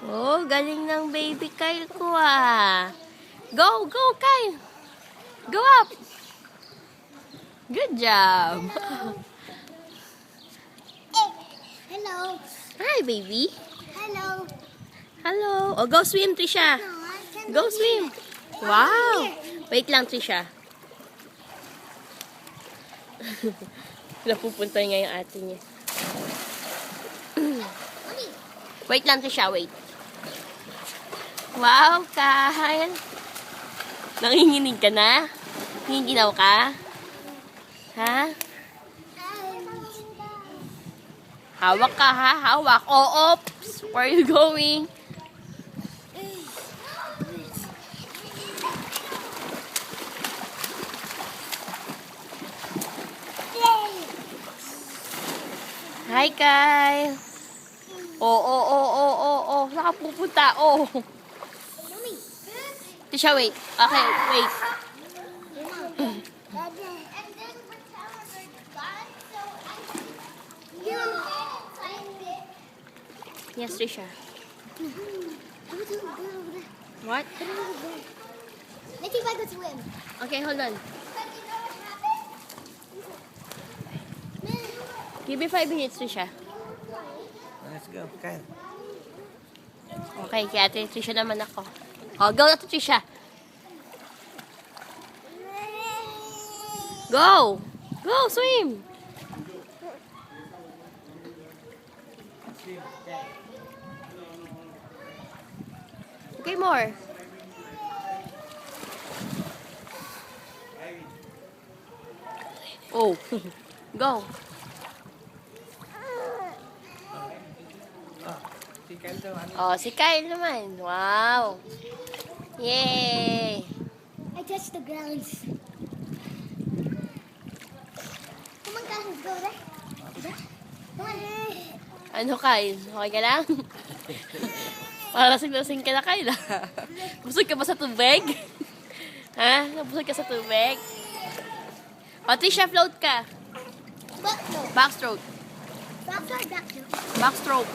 Oh, galing ng baby Kyle ko ah. Go, go Kyle. Go up. Good job. Hello. Hi, baby. Hello. Hello. Oh, go swim, Trisha. No, I can't Go do swim. it. Wow. Wait lang, Trisha. Napupunta nga yung ate niya. Wait lang, Trisha. Wait. Wow, Kyle. Nanginginig ka na? Nanginginaw ka? Ha? Hawak ka, ha? Hawak. Oh, oops. Where are you going? Hi, Kyle. Oh. Nakapupunta. Oh. Tisha, wait. Okay, wait. Yes, Trisha. What? Let's see if I can swim. Okay, hold on. Give me 5 minutes, Trisha. Let's go, Kyle. Okay, kaya ate Trisha naman ako. Oh, go na to, Trisha. Go! Go, swim! Okay, more. Oh, go. Si Kyle daw, ano? Oh, si Kyle naman. Wow. Yay! I touched the ground. Come on, guys, let's go there. Come on. Ano, Kyle? Okay ka lang? Para lasing-lasing ka na, Kyle. Busog ka ba sa tubig? Ha? Busog ka sa tubig? O, Trisha, float ka. But no. Backstroke. Backside, backside. Backstroke.